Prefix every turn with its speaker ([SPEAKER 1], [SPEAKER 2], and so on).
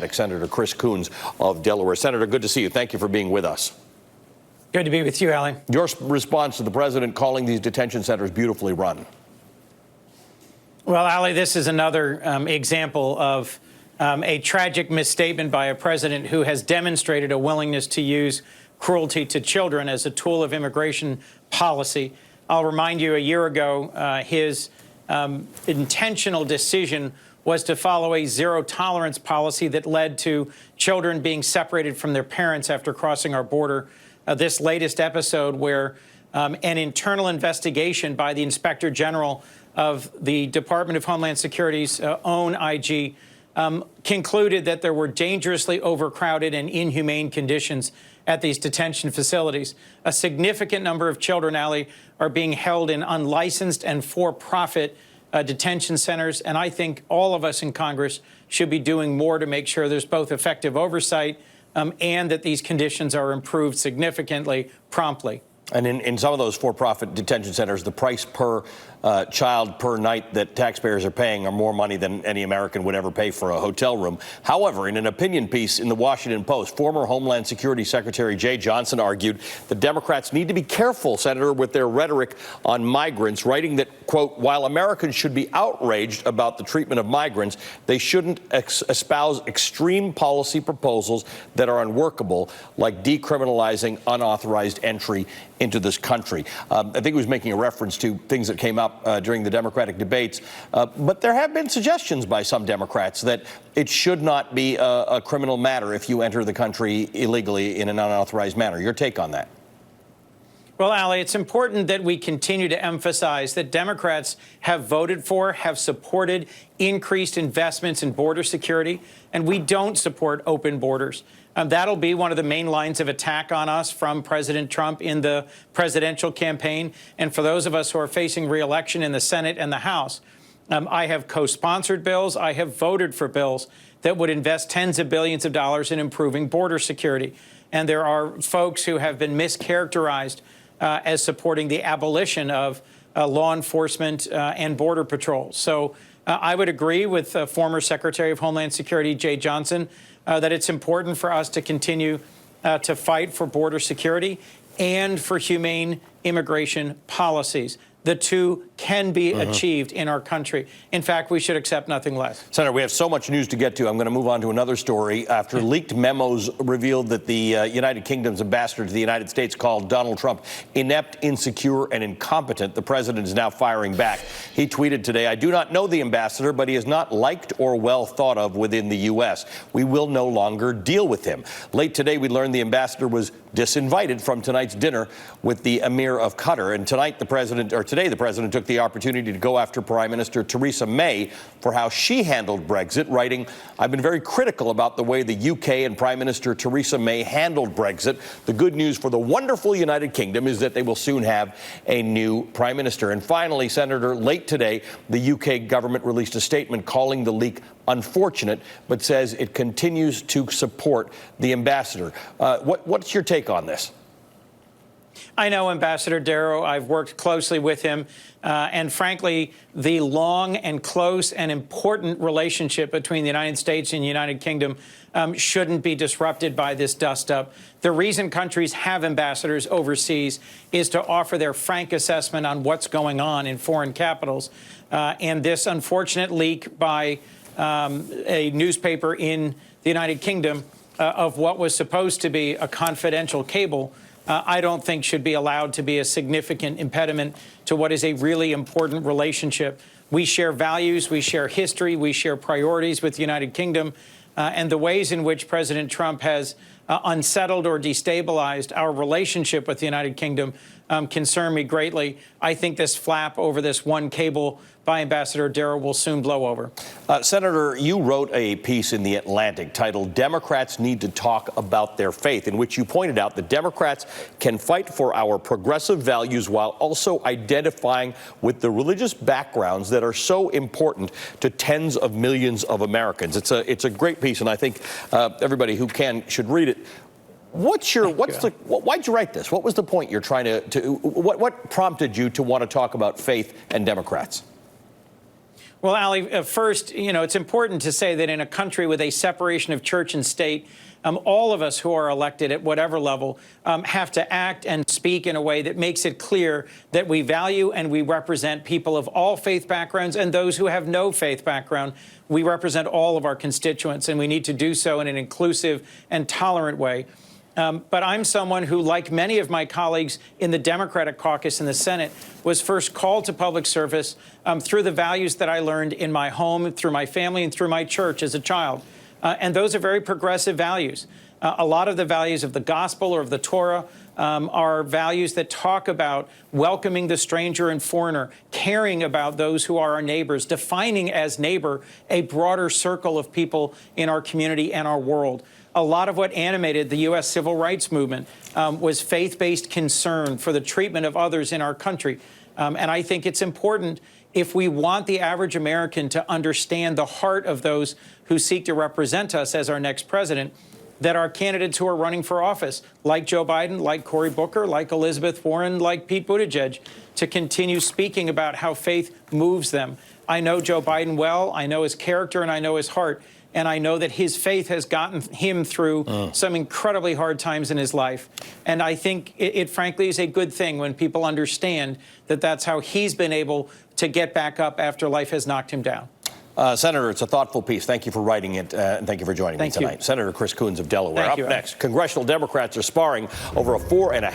[SPEAKER 1] Democratic Senator Chris Coons of Delaware. Senator, good to see you. Thank you for being with us.
[SPEAKER 2] Good to be with you, Allie.
[SPEAKER 1] Your response to the president calling these detention centers beautifully run.
[SPEAKER 2] Well, Allie, this is another example of a tragic misstatement by a president who has demonstrated a willingness to use cruelty to children as a tool of immigration policy. I'll remind you, a year ago, his intentional decision was to follow a zero-tolerance policy that led to children being separated from their parents after crossing our border. This latest episode where an internal investigation by the Inspector General of the Department of Homeland Security's own IG concluded that there were dangerously overcrowded and inhumane conditions at these detention facilities. A significant number of children, Allie, are being held in unlicensed and for-profit detention centers, and I think all of us in Congress should be doing more to make sure there's both effective oversight and that these conditions are improved significantly, promptly.
[SPEAKER 1] And in some of those for-profit detention centers, the price per child per night that taxpayers are paying are more money than any American would ever pay for a hotel room. However, in an opinion piece in the Washington Post, former Homeland Security Secretary Jay Johnson argued the Democrats need to be careful, Senator, with their rhetoric on migrants, writing that, quote, while Americans should be outraged about the treatment of migrants, they shouldn't espouse extreme policy proposals that are unworkable, like decriminalizing unauthorized entry into this country. I think he was making a reference to things that came up during the Democratic debates. But there have been suggestions by some Democrats that it should not be a criminal matter if you enter the country illegally in an unauthorized manner. Your take on that?
[SPEAKER 2] Well, Allie, it's important that we continue to emphasize that Democrats have voted for, have supported increased investments in border security, and we don't support open borders. That'll be one of the main lines of attack on us from President Trump in the presidential campaign. And for those of us who are facing re-election in the Senate and the House, I have co-sponsored bills. I have voted for bills that would invest tens of billions of dollars in improving border security. And there are folks who have been mischaracterized as supporting the abolition of law enforcement and border patrols. So I would agree with former Secretary of Homeland Security Jay Johnson that it's important for us to continue to fight for border security and for humane immigration policies. The two can be achieved in our country. In fact, we should accept nothing less.
[SPEAKER 1] Senator, we have so much news to get to. I'm going to move on to another story. After leaked memos revealed that the United Kingdom's ambassador to the United States called Donald Trump inept, insecure, and incompetent, the president is now firing back. He tweeted today, "I do not know the ambassador, but he is not liked or well thought of within the U.S. We will no longer deal with him." Late today, we learned the ambassador was disinvited from tonight's dinner with the Emir of Qatar. And today, the president took the opportunity to go after Prime Minister Theresa May for how she handled Brexit, writing, "I've been very critical about the way the UK and Prime Minister Theresa May handled Brexit. The good news for the wonderful United Kingdom is that they will soon have a new Prime Minister." And finally, Senator, late today, the UK government released a statement calling the leak unfortunate, but says it continues to support the ambassador. What's your take on this?
[SPEAKER 2] I know Ambassador Darrow. I've worked closely with him. And frankly, the long and close and important relationship between the United States and the United Kingdom shouldn't be disrupted by this dust-up. The reason countries have ambassadors overseas is to offer their frank assessment on what's going on in foreign capitals. And this unfortunate leak by a newspaper in the United Kingdom of what was supposed to be a confidential cable I don't think should be allowed to be a significant impediment to what is a really important relationship. We share values, we share history, we share priorities with the United Kingdom, and the ways in which President Trump has unsettled or destabilized our relationship with the United Kingdom concern me greatly. I think this flap over this one cable by Ambassador Darrow will soon blow over.
[SPEAKER 1] Senator, you wrote a piece in The Atlantic titled "Democrats Need to Talk About Their Faith," in which you pointed out that Democrats can fight for our progressive values while also identifying with the religious backgrounds that are so important to tens of millions of Americans. It's a great piece, and I think everybody who can should read it. Why'd you write this? What was the point you're trying what prompted you to want to talk about faith and Democrats?
[SPEAKER 2] Well, Ali, first, it's important to say that in a country with a separation of church and state, all of us who are elected at whatever level have to act and speak in a way that makes it clear that we value and we represent people of all faith backgrounds and those who have no faith background. We represent all of our constituents, and we need to do so in an inclusive and tolerant way. But I'm someone who, like many of my colleagues in the Democratic caucus in the Senate, was first called to public service through the values that I learned in my home, through my family, and through my church as a child. And those are very progressive values. A lot of the values of the gospel or of the Torah are values that talk about welcoming the stranger and foreigner, caring about those who are our neighbors, defining as neighbor a broader circle of people in our community and our world. A lot of what animated the U.S. civil rights movement was faith-based concern for the treatment of others in our country. And I think it's important, if we want the average American to understand the heart of those who seek to represent us as our next president, that our candidates who are running for office, like Joe Biden, like Cory Booker, like Elizabeth Warren, like Pete Buttigieg, to continue speaking about how faith moves them. I know Joe Biden well, I know his character, and I know his heart. And I know that his faith has gotten him through some incredibly hard times in his life. And I think it frankly is a good thing when people understand that that's how he's been able to get back up after life has knocked him down.
[SPEAKER 1] Senator, it's a thoughtful piece. Thank you for writing it, and thank you for joining me tonight. Senator Chris Coons of Delaware.
[SPEAKER 2] Thank you,
[SPEAKER 1] Up next, congressional Democrats are sparring over a 4.5